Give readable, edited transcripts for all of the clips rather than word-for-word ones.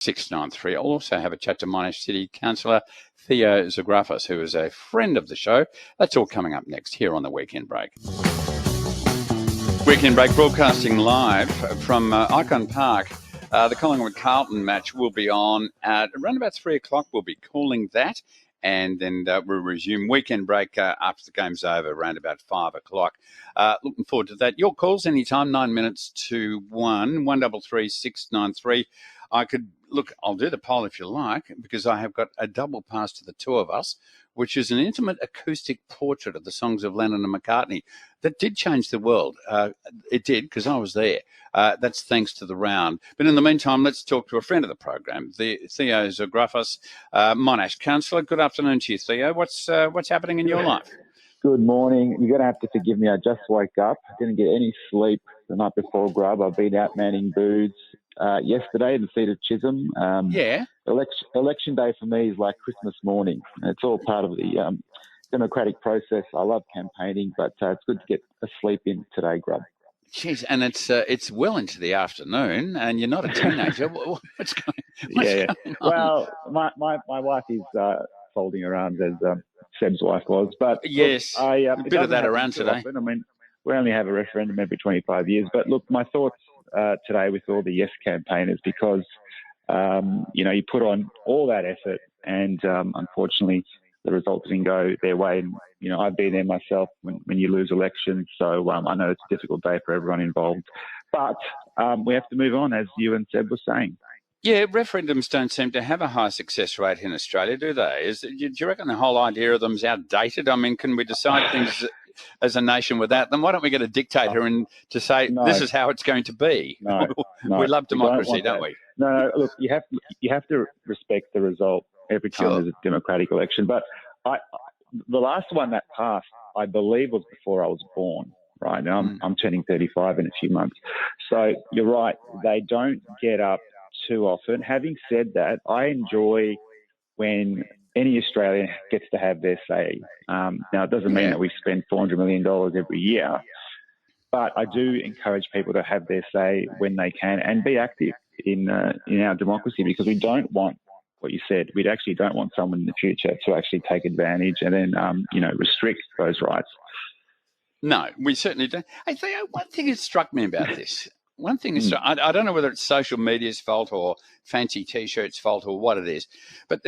693. I'll also have a chat to Monash City Councillor Theo Zagrafos, who is a friend of the show. That's all coming up next here on the Weekend Break. Weekend Break broadcasting live from Icon Park. The Collingwood-Carlton match will be on at around about 3 o'clock. We'll be calling that, and then we'll resume Weekend Break after the game's over, around about 5 o'clock. Looking forward to that. Your calls anytime, 9 minutes to 133 693. I'll do the poll if you like, because I have got a double pass to the two of us, which is an intimate acoustic portrait of the songs of Lennon and McCartney that did change the world. It did, because I was there. That's thanks to the round. But in the meantime, let's talk to a friend of the program, Theo Zagrafos, Monash Councillor. Good afternoon to you, Theo. What's happening in your life? Good morning. You're going to have to forgive me. I just woke up. I didn't get any sleep the night before grub. I've been out manning booths yesterday in the seat of Chisholm. Election day for me is like Christmas morning. It's all part of the democratic process. I love campaigning, but it's good to get a sleep in today, grub. Jeez, and it's well into the afternoon, and you're not a teenager. What's going on? Well, my wife is folding around as Seb's wife was, but yes, look, a bit of that around today. Often. I mean, we only have a referendum every 25 years, but look, my thoughts today with all the yes campaigners, because you put on all that effort, and unfortunately, the results didn't go their way. And I've been there myself when you lose elections, so I know it's a difficult day for everyone involved. But we have to move on, as you and Seb were saying. Yeah, referendums don't seem to have a high success rate in Australia, do they? Do you reckon the whole idea of them is outdated? I mean, can we decide things as a nation without them? Why don't we get a dictator and to say this is how it's going to be? No. We love democracy, don't we? No. Look, you have to respect the result every time there's a democratic election. But the last one that passed, I believe, was before I was born. Right now, I'm turning 35 in a few months. So you're right; they don't get up too often. Having said that, I enjoy when any Australian gets to have their say. Now, it doesn't mean that we spend $400 million every year, but I do encourage people to have their say when they can and be active in our democracy, because we don't want what you said. We actually don't want someone in the future to actually take advantage and then, restrict those rights. No, we certainly don't. Hey, Theo, one thing that struck me about this. One thing is, I don't know whether it's social media's fault or fancy T-shirts' fault or what it is, but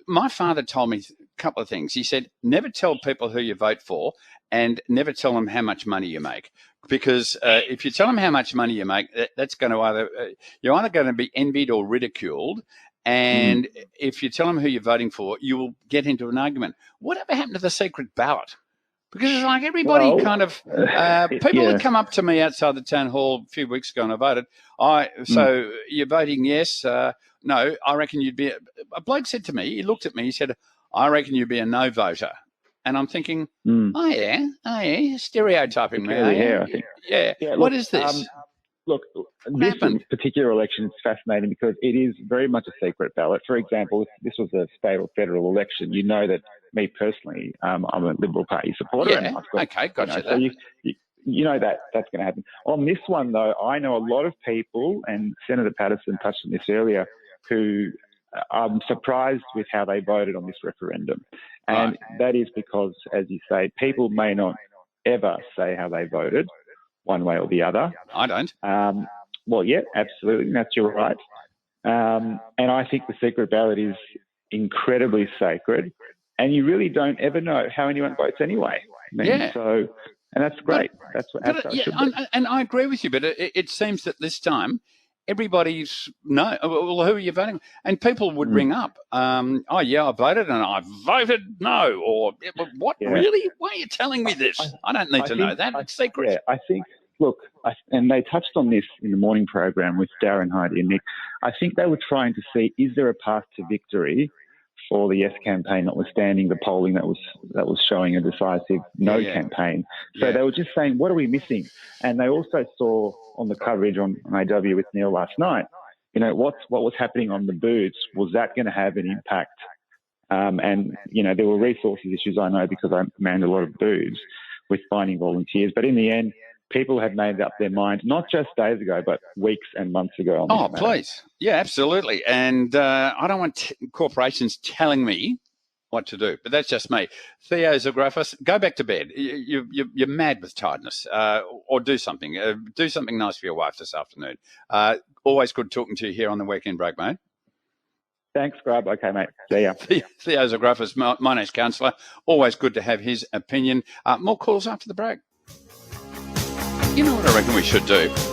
my father told me a couple of things. He said, never tell people who you vote for and never tell them how much money you make, because if you tell them how much money you make, that's going to you're either going to be envied or ridiculed. And if you tell them who you're voting for, you will get into an argument. Whatever happened to the secret ballot? Because it's like everybody people would come up to me outside the town hall a few weeks ago and I voted. So you're voting yes? No, I reckon you'd be a bloke said to me, he looked at me, he said, I reckon you'd be a no voter. And I'm thinking, oh yeah, stereotyping me. I think. Yeah. What is this? Look, this particular election is fascinating because it is very much a secret ballot. For example, if this was a state or federal election, you know that me personally, I'm a Liberal Party supporter. Yeah, gotcha. So you know that that's going to happen. On this one, though, I know a lot of people, and Senator Patterson touched on this earlier, who I'm surprised with how they voted on this referendum. And that is because, as you say, people may not ever say how they voted, one way or the other. I don't. Well, yeah, absolutely. That's your right. And I think the secret ballot is incredibly sacred, and you really don't ever know how anyone votes anyway. So, and that's great. That's how it should be. And I agree with you, but it seems that this time everybody's no. Well, who are you voting? And people would ring up. Oh yeah, I voted, and I voted no. Or what? Yeah. Really? Why are you telling me this? I don't need to know that. It's secret. Yeah, I think. Look, and they touched on this in the morning program with Darren, Heidi, and Nick. I think they were trying to see, is there a path to victory for the yes campaign, notwithstanding the polling that was showing a decisive no campaign. So they were just saying, what are we missing? And they also saw on the coverage on AW with Neil last night, what was happening on the booths, was that going to have an impact? And there were resources issues, I know, because I manned a lot of booths with finding volunteers. But in the end, people have made up their mind, not just days ago, but weeks and months ago on this matter. Please. Yeah, absolutely. And I don't want corporations telling me what to do, but that's just me. Theo Zagrafos, go back to bed. You're mad with tiredness, or do something. Do something nice for your wife this afternoon. Always good talking to you here on the Weekend Break, mate. Thanks, Grub. Okay, mate. See ya. Theo Zagrafos, my name's Councillor. Always good to have his opinion. More calls after the break. You know what I reckon we should do?